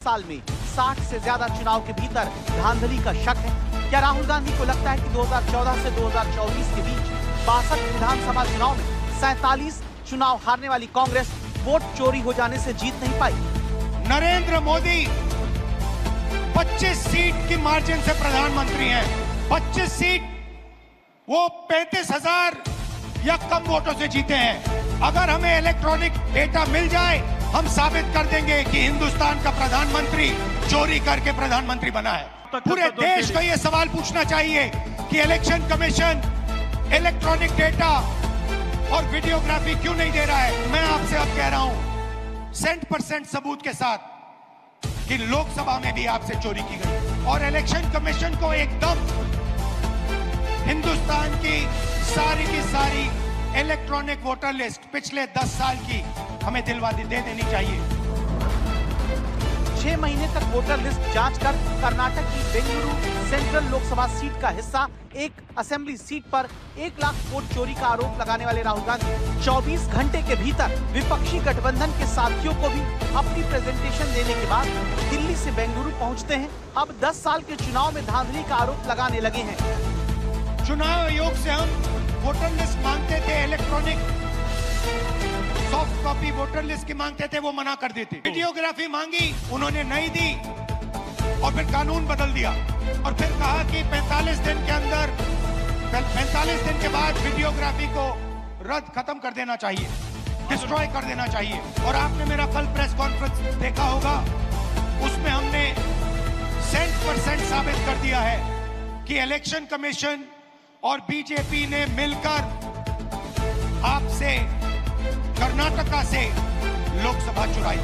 साल में 60 से ज्यादा चुनाव के भीतर धांधली का शक है। क्या राहुल गांधी को लगता है कि 2014 से 2024 के बीच 62 विधानसभा चुनाव में 47 चुनाव हारने वाली कांग्रेस वोट चोरी हो जाने से जीत नहीं पाई? नरेंद्र मोदी 25 सीट की मार्जिन से प्रधानमंत्री हैं। 25 सीट वो 35,000 या कम वोटों से जीते हैं। अगर हमें इलेक्ट्रॉनिक डेटा मिल जाए, हम साबित कर देंगे कि हिंदुस्तान का प्रधानमंत्री चोरी करके प्रधानमंत्री बना है। पूरे देश को यह सवाल पूछना चाहिए कि इलेक्शन कमीशन इलेक्ट्रॉनिक डेटा और वीडियोग्राफी क्यों नहीं दे रहा है। मैं आपसे अब कह रहा हूं 100% सबूत के साथ कि लोकसभा में भी आपसे चोरी की गई और इलेक्शन कमीशन को एकदम हिंदुस्तान की सारी इलेक्ट्रॉनिक वोटर लिस्ट पिछले 10 साल की हमें दे देनी चाहिए। 6 महीने तक वोटर लिस्ट जांच कर कर्नाटक की बेंगलुरु सेंट्रल लोकसभा सीट का हिस्सा एक असेंबली सीट पर 1 लाख वोट चोरी का आरोप लगाने वाले राहुल गांधी 24 घंटे के भीतर विपक्षी गठबंधन के साथियों को भी अपनी प्रेजेंटेशन देने के बाद दिल्ली से बेंगलुरु पहुंचते हैं। अब 10 साल के चुनाव में धांधली का आरोप लगाने लगे हैं। चुनाव आयोग से हम वोटर लिस्ट मांगते थे, electronic soft copy voter list की मांगते थे, वो मना कर देते। वीडियोग्राफी मांगी, उन्होंने नहीं दी और फिर कानून बदल दिया और फिर कहा कि 45 दिन के अंदर 45 दिन के बाद वीडियोग्राफी को रद्द खत्म कर देना चाहिए, डिस्ट्रॉय कर देना चाहिए। और आपने मेरा कल प्रेस कॉन्फ्रेंस देखा होगा, उसमें हमने 100% साबित कर दिया है कि इलेक्शन कमीशन और बीजेपी ने मिलकर आपसे कर्नाटका से लोकसभा चुराई।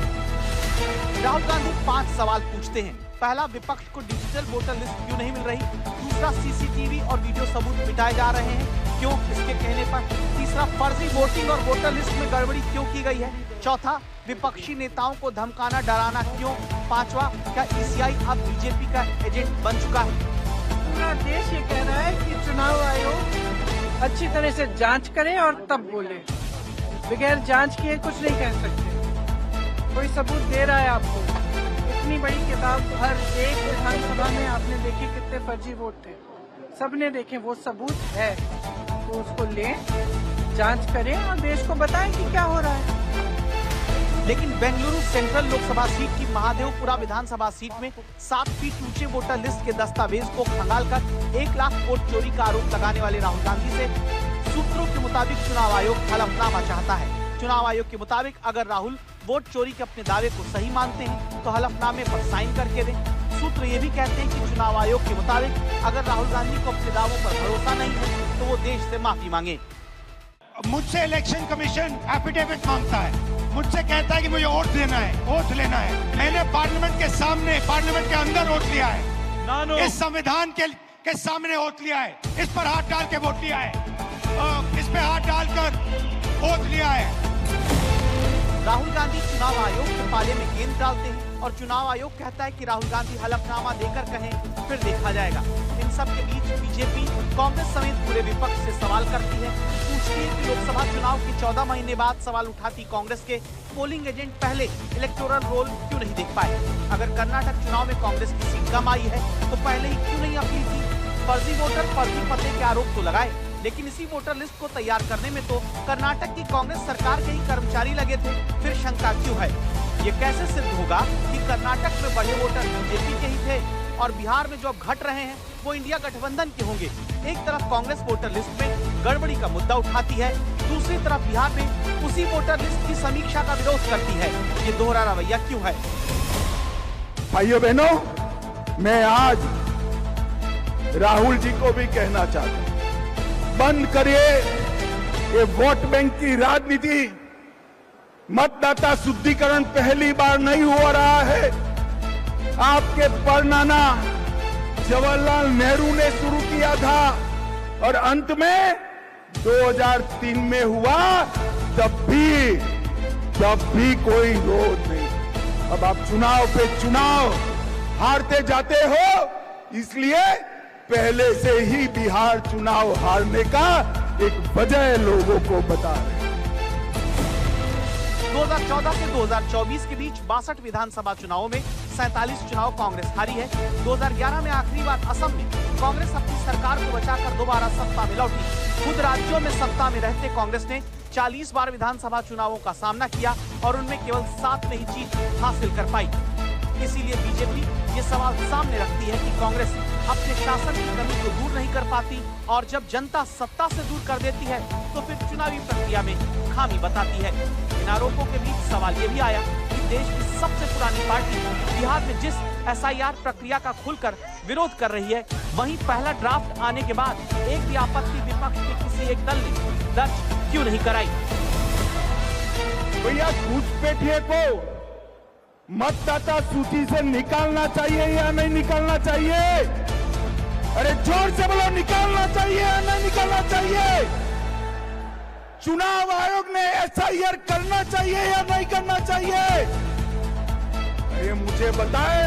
राहुल गांधी 5 सवाल पूछते हैं। पहला, विपक्ष को डिजिटल वोटर लिस्ट क्यों नहीं मिल रही? दूसरा, सीसीटीवी और वीडियो सबूत मिटाए जा रहे हैं, क्यों, इसके कहने पर? तीसरा, फर्जी वोटिंग और वोटर लिस्ट में गड़बड़ी क्यों की गई है? चौथा, विपक्षी नेताओं को धमकाना डराना क्यों? पांचवा, क्या ईसीआई अब बीजेपी का एजेंट बन चुका है? पूरा देश ये कह रहा है कि चुनाव आयोग अच्छी तरह से जांच करे और तब बोले। बगैर जांच किए कुछ नहीं कह सकते। कोई सबूत दे रहा है आपको? इतनी बड़ी किताब, हर एक विधानसभा में आपने देखी कितने फर्जी वोट थे, सबने देखे। वो सबूत है तो उसको लें, जांच करें और देश को बताएं कि क्या हो रहा है। लेकिन बेंगलुरु सेंट्रल लोकसभा सीट की महादेवपुरा विधानसभा सीट में 7 फीट ऊंचे वोटर लिस्ट के दस्तावेज को खंगालकर 1 लाख वोट चोरी का आरोप लगाने वाले राहुल गांधी से सूत्रों के मुताबिक चुनाव आयोग हलफनामा चाहता है। चुनाव आयोग के मुताबिक अगर राहुल वोट चोरी के अपने दावे को सही मानते हैं तो हलफनामे पर साइन करके दें। सूत्र ये भी कहते हैं कि चुनाव आयोग के मुताबिक अगर राहुल गांधी को अपने दावों पर भरोसा नहीं है तो वो देश से माफी मांगे। मुझसे इलेक्शन कमीशन एफिडेविट मांगता है, मुझसे कहता है कि मुझे ओथ लेना है। मैंने पार्लियामेंट के सामने, पार्लियामेंट के अंदर ओथ लिया है, इस संविधान के सामने ओथ लिया है, इस पर हाथ डाल के वोट लिया है, इस पे हाथ डालकर ओथ लिया है। राहुल गांधी चुनाव आयोग के पाले में गेंद डालते हैं और चुनाव आयोग कहता है कि राहुल गांधी हलफनामा देकर कहें, फिर देखा जाएगा। इन सब के बीच बीजेपी कांग्रेस समेत पूरे विपक्ष से सवाल करती है, पूछती है कि लोकसभा चुनाव के 14 महीने बाद सवाल उठाती कांग्रेस के पोलिंग एजेंट पहले इलेक्टोरल रोल क्यों नहीं देख पाए? अगर कर्नाटक चुनाव में कांग्रेस की सीट कम आई है तो पहले ही क्यों नहीं अपील की? फर्जी वोटर, फर्जी पते के आरोप तो लगाए, लेकिन इसी वोटर लिस्ट को तैयार करने में तो कर्नाटक की कांग्रेस सरकार के ही कर्मचारी लगे थे। फिर शंका क्यों है? ये कैसे सिद्ध होगा कि कर्नाटक में बढ़े वोटर बीजेपी के ही थे और बिहार में जो अब घट रहे हैं वो इंडिया गठबंधन के होंगे? एक तरफ कांग्रेस वोटर लिस्ट में गड़बड़ी का मुद्दा उठाती है, दूसरी तरफ बिहार में उसी वोटर लिस्ट की समीक्षा का विरोध करती है। ये दोहरा रवैया क्यों है? भाइयों बहनों, मैं आज राहुल जी को भी कहना चाहता हूं, बंद करिए ये वोट बैंक की राजनीति। मतदाता शुद्धिकरण पहली बार नहीं हो रहा है। आपके परनाना जवाहरलाल नेहरू ने शुरू किया था और अंत में 2003 में हुआ, तब भी कोई विरोध नहीं। अब आप चुनाव पे चुनाव हारते जाते हो, इसलिए पहले से ही बिहार चुनाव हारने का एक वजह लोगों को बता रहे हैं। 2014 से 2024 के बीच 62 विधानसभा चुनावों में 47 चुनाव कांग्रेस हारी है। 2011 में आखिरी बार असम में कांग्रेस अपनी सरकार को बचाकर दोबारा सत्ता में लौटी। खुद राज्यों में सत्ता में रहते कांग्रेस ने 40 बार विधानसभा चुनावों का सामना किया और उनमें केवल 7 में ही जीत हासिल कर पाई। इसीलिए बीजेपी ये सवाल सामने रखती है कि कांग्रेस अपने शासन की कमी को दूर नहीं कर पाती और जब जनता सत्ता से दूर कर देती है तो फिर चुनावी प्रक्रिया में खामी बताती है। इन आरोपों के बीच सवाल ये भी आया कि देश की सबसे पुरानी पार्टी बिहार में जिस SIR प्रक्रिया का खुलकर विरोध कर रही है, वहीं पहला ड्राफ्ट आने के बाद एक भी आपत्ति विपक्ष के किसी एक दल ने दर्ज क्यों नहीं कराई। भैया घुसपैठिए को मतदाता सूची से निकालना चाहिए या नहीं निकालना चाहिए? अरे जोर से बोलो, निकालना चाहिए या नहीं निकालना चाहिए? चुनाव आयोग ने SIR करना चाहिए या नहीं करना चाहिए? अरे मुझे बताएं।